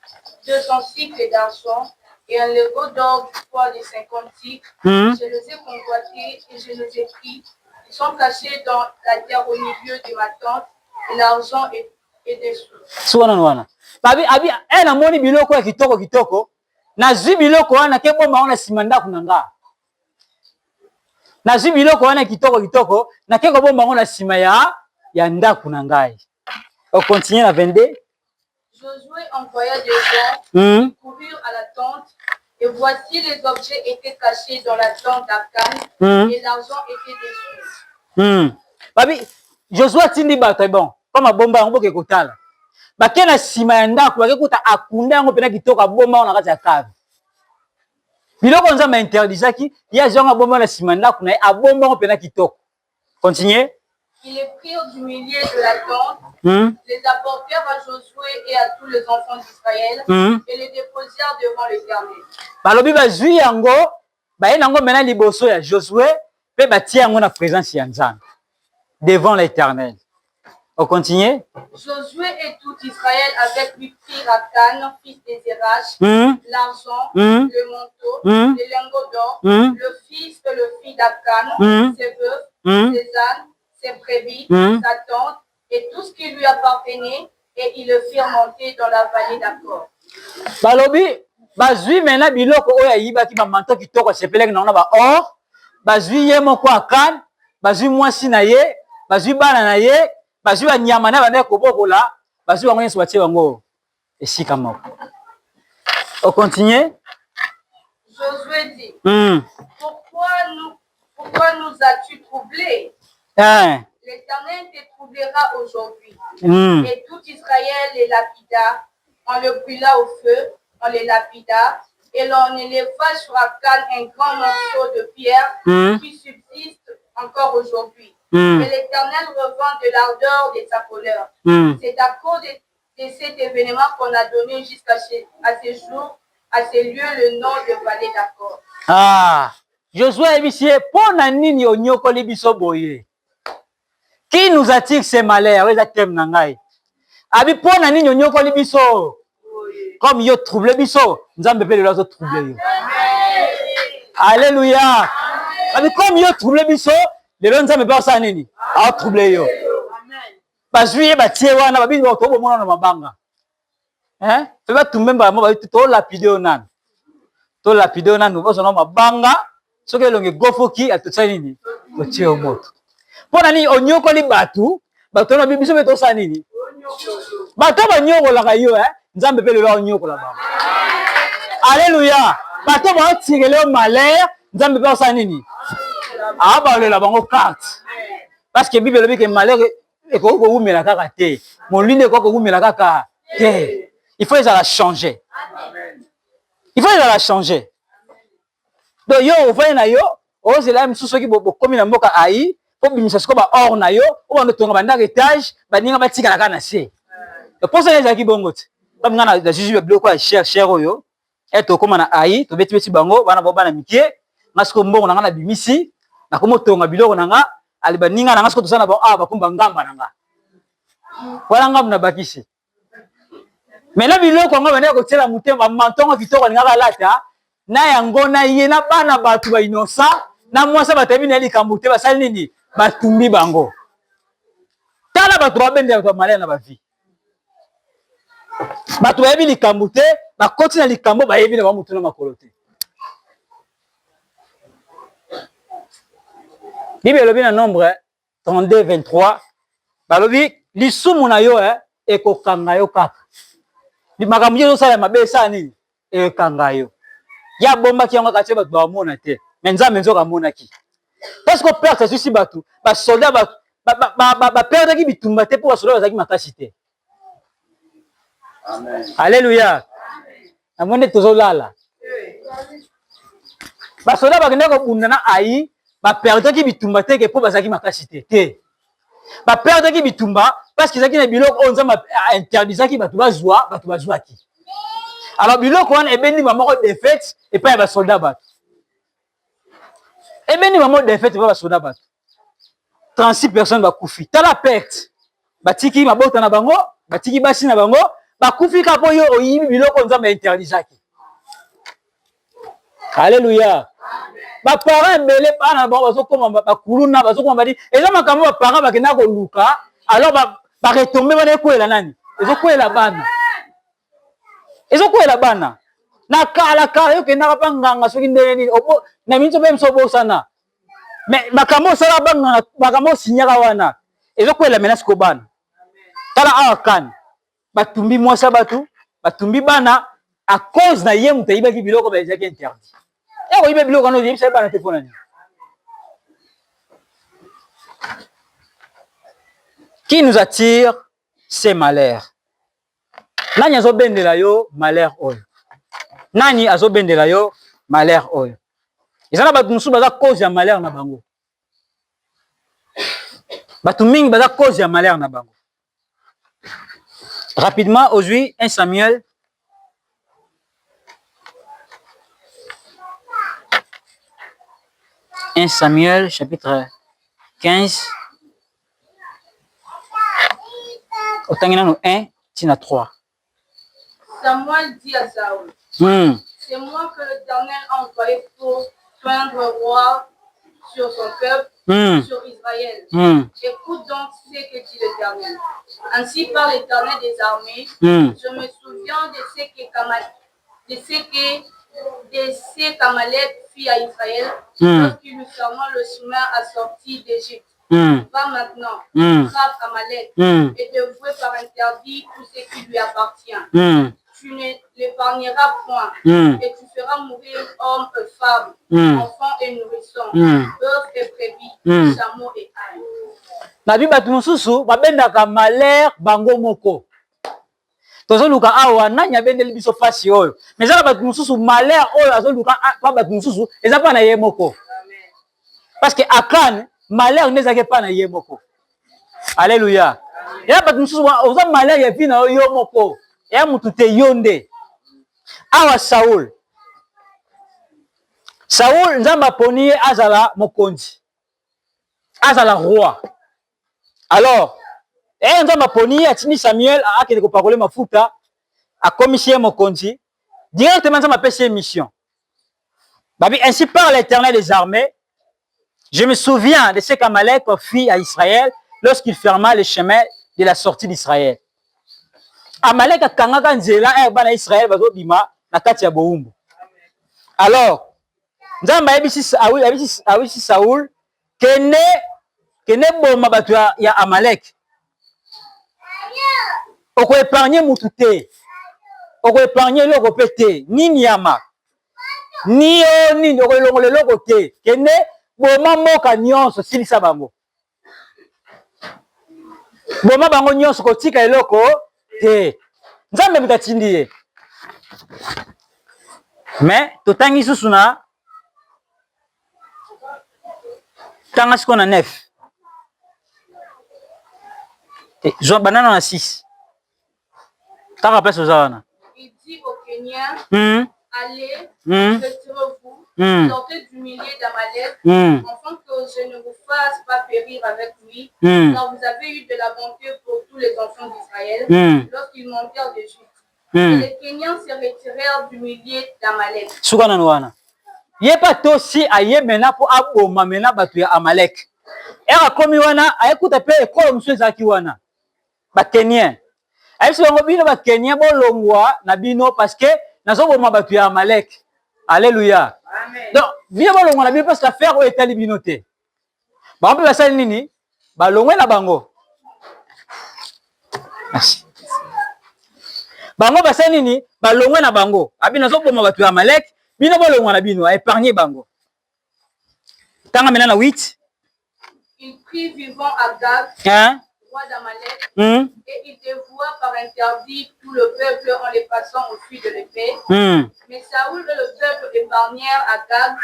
200 cycles d'argent et un lingot d'or du poids de 50 cycles. Je les ai convoités et je les ai pris. Ils sont cachés dans la terre au milieu de ma tente et l'argent est dessous. Wana. Abi na moni biloko ya kitoko. Na zwi biloko wana ke bomba wana simanda kunanga. Na zwi biloko wana kitoko na ke bomba wana sima ya ndaku na ngai. On continue à 22. Josué envoya des gens qui coururent à la tente et voici les objets étaient cachés dans la tente d'Akan et l'argent était dessous. Babi Josué tindi bato bon comme bomba yango ke kotala. Bake na sima ya ndaku bake kuta akunda yango pena kitoko bomba wana kati ya kave. Biloko Nzambe interdisaki ya zonga bomba na sima ndaku na abomba yango pena kitoko. Continuez. Ils les prirent du milieu de la tente, les apportèrent à Josué et à tous les enfants d'Israël et les déposèrent devant l'Éternel. Balobi bazwi yango, baye nango mena liboso ya Josué, pe batie yango na présence ya Nzambe devant l'Éternel. On continue. Josué et tout Israël avec lui prirent Akan, fils des Zéraches, l'argent, le manteau, les lingots d'or, le fils d'Akan, ses veufs, ses ânes, ses brebis, sa tente et tout ce qui lui appartenait, et ils le firent monter dans la vallée d'Akor. Balobi, bazui mena biloko oya yiba ki ba manto kitoko sepelek na ba or, bazui ye moko Akan, bazui mwasi na ye, bazui bana na ye, bazui ba nyama na bana ko bokola, bazui bango nyeso batie bango esika moko. On continue. Josué dit, pourquoi nous as-tu troublés? L'Éternel te troublera aujourd'hui. Et tout Israël les lapida, on le brûla au feu, on les lapida, et l'on éleva sur Akan un grand morceau de pierre qui subsiste encore aujourd'hui. Et l'Éternel revint de l'ardeur de sa colère. C'est à cause de cet événement qu'on a donné jusqu'à ces jours, à ces lieux, le nom de vallée d'Akor. Ah, Josué Ebisie, pour nani onyoko libiso boye. Qui nous attire ces malheurs? Oui, thème nangai. Abi pour nani onyoko libiso. Comme yo trouble biso, nzambe pe le trouble yo. Alléluia. Abi comme yo trouble biso, le nzambe pe sa nini? A trouble yo. Bazui ba tie wana ba biso to bomona na mabanga. Hein? Fe ba tumemba mo ba to lapide onan. To lapide onan no boso na mabanga, soki longe gofoki atotsa nini? To tie o moto. Pona ni onyoko li batu, bato na biso be to sa nini? Bato ba nyoko la kayo nzambe pe le onyoko la ba. Alléluia. Bato ba tirele o malheur, nzambe pe sa nini? Ah ba le la bango carte. Parce que Bible dit que malheur et ko ko umela kaka te. Mon lune ko umela kaka te. Il faut la changer. Il faut la changer. Donc yo ofay na yo, o zela msusu ki bo komi na mboka ai, po bimisa siko ba or na yo, o ba tonga banda étage, ba ninga ba tika la kana se. Le poste les qui bongo. Comme ngana da juju bloko ya cher oyo, eto koma na ai, to beti bango, bana bo bana mikie, ngasko mbongo na ngana bimisi, na komo tonga biloko na nga, ali ba ninga na ngasko to sana ba ba kumba ngamba na nga. Wala ngamba na bakisi. Mais là biloko ngo bana ko tela mutemba mantongo kitoko ngaka lata, na yango na ye na bana batu ba innocent, na mwasa batabi na likambo te ba sali nini? Batumbi bango. Tala batu ba bende ba malaya na ba vie. Batu ba yebi likambo te, ba koti na likambo ba yebi na ba mutu na makolo te. Bible lobi na nombre 32 23, ba lobi lisumu na yo e ko kanga yo kaka. Di makambo yo sala mabe sa nini? E kanga yo. Ya bomba ki yango ka tie batu ba mona te. Mais nzambe nzoka mona ki. Parce que perte susi batu, ba soldat ba perdre ki bitumba te pour ba soldat bazaki makasi te. Amen. Alléluia. Amone tozolala. Ba soldat ba kende ko bunda na ai, ba perdre ki bitumba te ke pour bazaki makasi te. Ba perdre ki bitumba parce que zaki na biloko on nzamba interdisaki batu bazwa ki. Alors biloko wana ebendi mamoko défaite et pas ba soldat batu. Ebendi mamoko défaite pas ba soldat batu. 36 personnes ba kufi. Tala perte. Batiki mabota na bango, batiki basi na bango, ba kufi ka po yo oyibi biloko nzamba interdisaki. Alléluia. Ba parents mbele bana bango bazokoma ba kuluna bazokoma badi. Eza makambo ba parents bakenda ko luka, alors ba retomber bana kwela nani? Ezokwela bana. Ezokwela bana. Na kala yo kenda pa nganga soki ndeni obo na minzo be msobo sana. Mais makambo sala banga makambo sinyaka wana. Ezokwela menace ko bana. Tala Akan. Batumbi mwasa batu, batumbi bana à cause na ye muta ibaki biloko ba ezaki interdit. Eko ibe biloko no yebisa bana te pona ni. Qui nous attire ces malheurs? Nani azobendela yo malheur oyo? Nani azobendela yo malheur oyo? Ezana batu musu baza cause ya malheur na bango. Batu mingi baza cause ya malheur na bango. Rapidement aujourd'hui 1 Samuel 1 Samuel chapitre 15 Otangina no 1, tina 3. Samuel dit à Saoul, c'est moi que l'Éternel a envoyé pour peindre roi sur son peuple, sur Israël. Écoute donc ce que dit l'Éternel. Ainsi par l'Éternel des armées, je me souviens de ce qu'Amalek fit à Israël lorsqu'il lui ferma le chemin à sortir d'Égypte. Va maintenant, frappe Amalek et dévouer par interdit tout ce qui lui appartient. Tu ne l'épargneras point et tu feras mourir hommes et femmes, enfants et nourrissons, bœufs et brebis, chameaux et ânes. Nabi batu mususu babendaka malheur bango moko. Tozo luka awa nanya bendeli biso fasi oyo. Mais ça batu mususu malheur oyo azo luka pa batu mususu eza pa na ye moko. Parce que Akan malheur nezake pa na ye moko. Alléluia. Ya batu mususu oza malheur ya pina yo moko. Ya mutu te yonde. Awa Saul nzamba poni azala mokonzi. Azala roi. Alors, nzamba poni atini Samuel akende ko parole mafuta a commissaire mokonzi. Directement nzamba pese mission. Babi ainsi par l'Éternel des armées, je me souviens de ce qu'Amalek fit à Israël lorsqu'il ferma le chemin de la sortie d'Israël. Amalek a kangaka nzela bana Israël bazo bima na kati ya boumbu. Alors, nzamba abisi Saoul kene boma batu ya Amalek. Oko épargner mutu te. Oko épargner loko pete ni nyama. Ni nini oko longole loko te. Kene boma moka nyonso silisa bango. Boma bango nyonso kotika eloko te. Nzambe mutatindi ye. Mais totangi susuna tanga siko na 9. Jean banana na 6. Tanga place aux wana. Il dit aux Kenyans, allez, retirez-vous, sortez du milieu d'Amalek, afin que je ne vous fasse pas périr avec lui, car vous avez eu de la bonté pour tous les enfants d'Israël, lorsqu'ils montèrent d'Égypte. Et les Kenyans se retirèrent du milieu d'Amalek. Soukana wana. Yepa tosi aye mena po aboma mena batu ya Amalek. Era komi wana ayekuta pe ekolo musu zaki wana. Ba Kenyans. Ayesu bango bino ba Kenyans bolongwa na bino parce que nazo boma batu ya Amalek. Alléluia. Amen. Donc bino bolongwa na bino parce que affaire o etali bino te. Ba mpe basali nini? Ba longwe na bango. Merci. Bango basali nini? Ba longwe na bango. Abi nazo boma batu ya Amalek. Bino bolongwa na bino, a épargné bango. Tanga mena na 8. Il prit vivant Agag, roi d'Amalek, et il dévoua par interdit tout le peuple en les passant au fil de l'épée. Mais Saoul et le peuple épargnèrent Agag,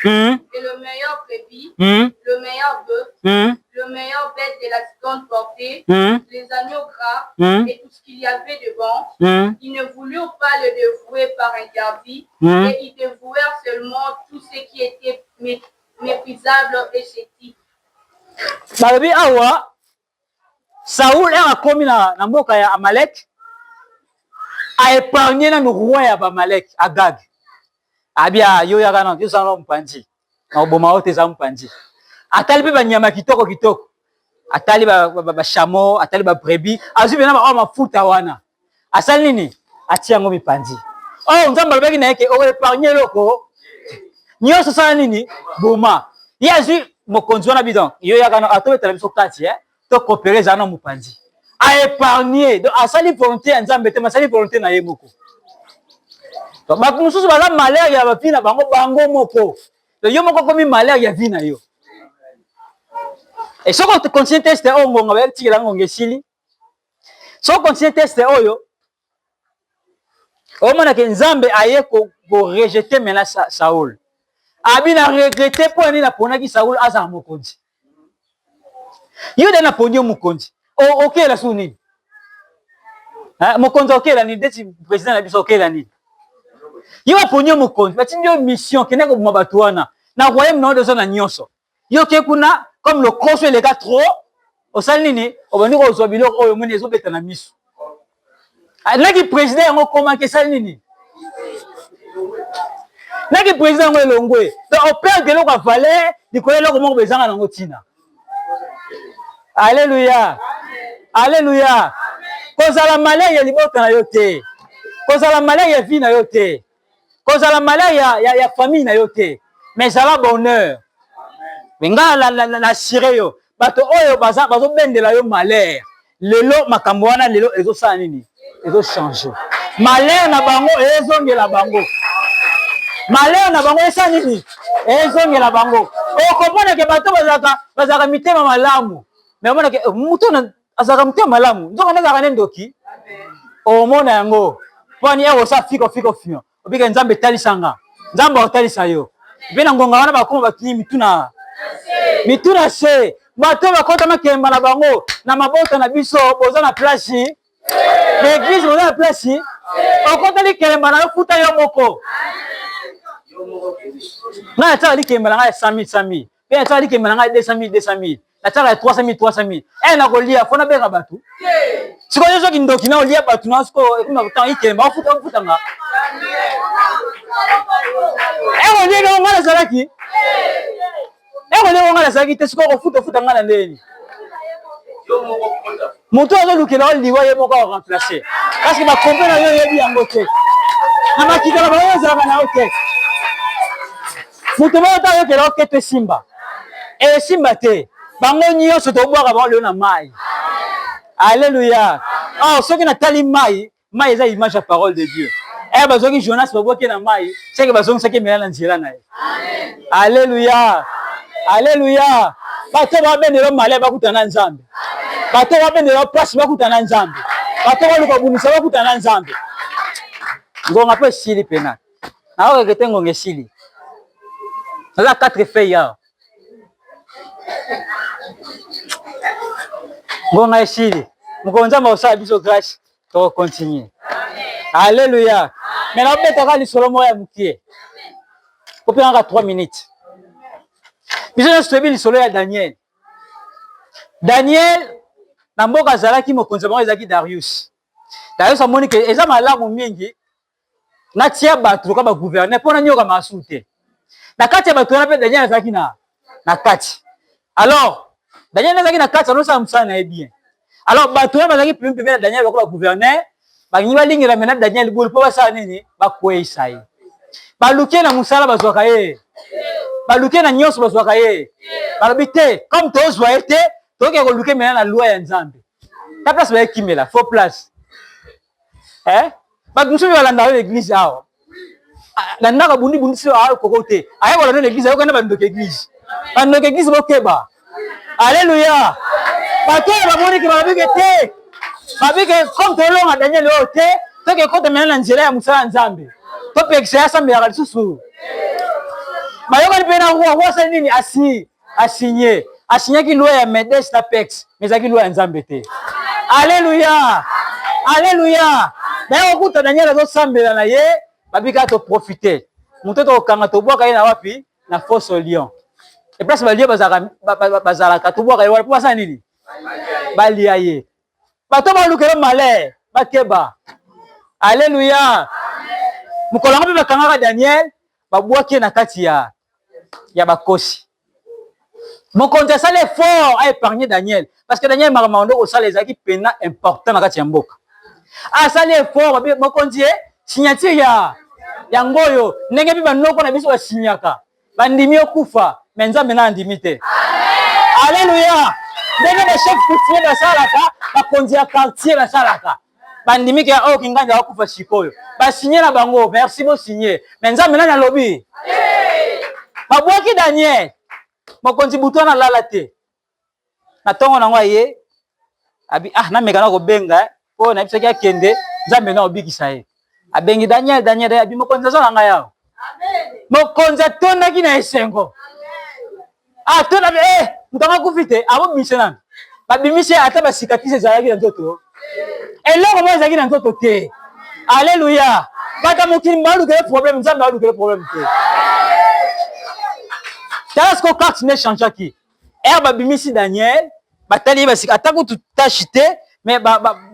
et le meilleur brebis, le meilleur bœuf, le meilleur bête de la seconde portée, les agneaux gras, et tout ce qu'il y avait devant. Ils ne voulurent pas le dévouer par interdit, et ils dévouèrent seulement tout ce qui était méprisable et chétif. Babi awa Saoul a commis na mboka ya Amalek a épargné na roi ya Amalek Agag. Abia yo ya kana yo sana mpanzi. Na oboma wote za mpanzi. Atali pe banyama kitoko kitoko. Atali ba chameau, atali ba brebis, azubi na ba mafuta wana. Asali nini? Atia ngo mipanzi. Oh nzamba lobeki na yake o épargné loko. Nyoso sana nini? Boma. Yazi mokonzi wana bidon. Yo ya kana atobetala biso kati to coopérer zana mupanzi. A épargner. Donc asali volonté nzambe te masali volonté na ye moko. Donc ba mususu bala malheur ya bapina bango moko. Donc yo moko komi malheur ya vie na yo. Et si on continue tester ngonga ba tikela ngonga esili. Si on continue tester oyo o mona ke nzambe aye ko rejeter mena Saoul. Abi na regretter po ni na ponaki Saoul aza mokonzi. Yo de na ponyo mokonzi. O okay la suni. Mokonzi okay la ni deti président na biso okay la ni. Yo ponyo mokonzi, ba tinyo mission kene ko mabatu wana. Na royaume na de zona nyonso. Yo ke kuna comme le croche les gars trop. O sali nini? O bandi ko zo biloko oyo moni ezo beta na miso. Naki président yango comment que ça nini? Naki président yango elongwe. Donc on perd de l'eau valeur, du koyelo comment bezanga nango tina. Alléluia. Alléluia. Kozala malaya ya libota na yo te. Kozala malaya ya vie na yo te. Kozala malaya ya famille na yo te. Mais ça va bonheur. Benga la sireyo. Bato oyo bazo bendela yo malheur. Lelo makambo wana lelo ezo sa nini? Ezo changer. Malheur na bango ezo ngela bango. Malheur na bango esa nini? Ezo ngela bango. O komona ke bato bazaka mitema malamu. Mais omona ke muto na azaka mitema malamu. Nzoka nazaka nendoki. O mona yango. Poni ewo sa fiko fino. Obika nzambe talisanga. Nzambe otalisa yo. Bena ngonga wana bakoma batini mituna se. Bato bakota makemba na bango na mabota na biso boza na place. L'église boza na place. Okota likemba na futa yo moko. Na tsa likemba na 100,000. Pe tsa likemba na 200,000. Na tsa 300,000. Na kolia fona beka batu. Siko yeso kindoki na olia batu na siko ekuma kuta ikemba futa nga. Olia ngo ngala salaki. Olia ngala salaki te siko futa ngala ndeni. Moto azo lukela liwa ye moko remplacer. Parce que ba comprendre yo yebi yango te. Na makita ba yo zaba na oke. Moto ba ta yo kela oke te simba. Simba te. Bango nyonso to bwaka ba leo na mai. Alléluia. Oh, ceux qui na tali mai eza image à parole de Dieu. Bazoki Jonas ba boke na mai, c'est que bazongi saki mela na nzela na ye. Alléluia. Alléluia. Bato ba bendelo male ba kutana nzambe. Bato ba bendelo place ba kutana nzambe. Bato ba luka bunisa ba kutana nzambe. Ngonga pe sili pena. Na o ke ngonga sili. La 4 feuilles. Ngonga sili. Mukonza maosa biso grâce to continuer. Alléluia. Mais la bête a lisolo moya mukie. Ko pe nga 3 minutes. Biso na stobi lisolo ya Daniel. Daniel na mboka zalaki mokonza bango ezaki Darius. Darius amoni ke eza malamu mingi na tia bato ka ba gouverner pona nyoka masute. Na kati ya bato na pe Daniel azaki na kati. Alors Daniel azaki na kati alosa msana e bien. Alors bato na bazaki pembe na Daniel ba gouverner. Bangi balingela mena Daniel bulu po basa nini bakweisa ye. Baluke na musala bazwaka ye. Baluke na nyonso bazwaka ye. Balobi te comme tozwa ete toke ko luke mena na loi ya Nzambe. Ta place ba ekimela faux place. Ba musu balanda l'église awo. Na ndaka bundi so awo kokote. Aya ko na l'église ayo kana bandoke église. Bandoke église bokeba. Alléluia. Bato ba moni ki balobike te. Babike comme tolonga Daniel ote toke kote mena na nzela ya musala Nzambe to pekisa ya sambe ya lisusu bayoka ni pena kwa sa nini asigné ki loi ya Medes na Pex mais aki loi ya Nzambe te. Alléluia. Alléluia. Bayo kuta Daniel azo sambela na ye babika to profiter muto to kanga to bwaka ye na wapi na fosse au lion et place ba lion bazala to bwaka ye wala kwa sa nini balia ye. Bato ba lukelo malé bakeba. Alléluia. Mukolanga pe bakanga Daniel babwaki na kati ya bakosi. Mokonzi sale fort a épargner Daniel parce que Daniel makamando ko sala ezaki pena important na kati ya mboka. Sale fort mokonzi signature ya ngoyo ndenge bi banoko na biso ba signaka. Bandimi okufa mais Nzambe na ndimi te. Alléluia. Ndenge ba chef coutumier basalaka bakonzi ya quartier basalaka bandimi ke o kinganja wakufa sikoyo ba signer na bango merci bo signer mais Nzambe nani alobi babwaki Daniel mokonzi buto na lala te na tongo nango ye abi na mekana ko benga po na bisaki akende Nzambe na obikisa ye abengi Daniel abi mokonzi azona nga yao mokonzi atondaki na esengo tona mutanga kufite abo misena babimise ata ba cicatrice ezalaki na nzoto eloko mo ezalaki na nzoto te. Alléluia. Bata mokili balukele problème Nzambe balukele problème te. Tala sko carte ne changeaki babimisi Daniel batali basika atako tout tachité mais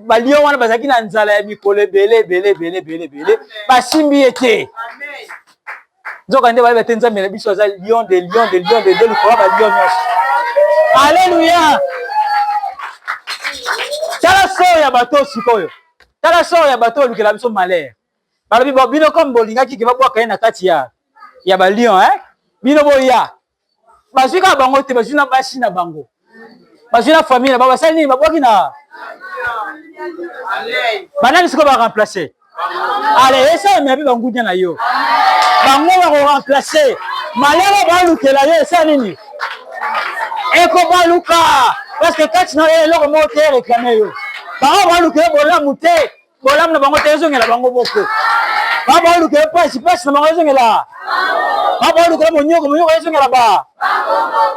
ba lion wana bazaki na nzala ya mikolo belé basimbi ete nzoka nde ba tenza mela biso za lion de likolo ba lion nyonso. Alléluia. Tala so ya bato sikoyo. Tala so ya bato lukela biso malheur. Balobi bino comme bolingaki ke babwaka na kati ya ba lion bino boya. Bazwika bango te bazuna basi na bango. Bazuna famille na baba sali babwaki na. Banani siko ba remplacer. Allez, esa me abi bangunya na yo. Bango ba remplacer. Malheur ba lukela yo esa nini? Eko ba luka parce que quand na eloko mo te réclamer yo. Ba lukela bolamu te. Bolamu na bango te ezongela bango boko. Ba lukela pasi na bango ezongela. Ba lukela monyoko ezongela ba.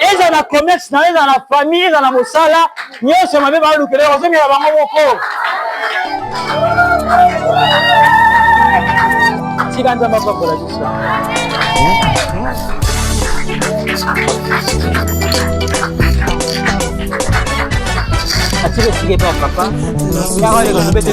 Eza na commerce na eza na famille eza na mosala nyonso mabe ba lukela ezongela bango boko. Siganza makola biso. Atire sige pa papa. Ya wale ko bete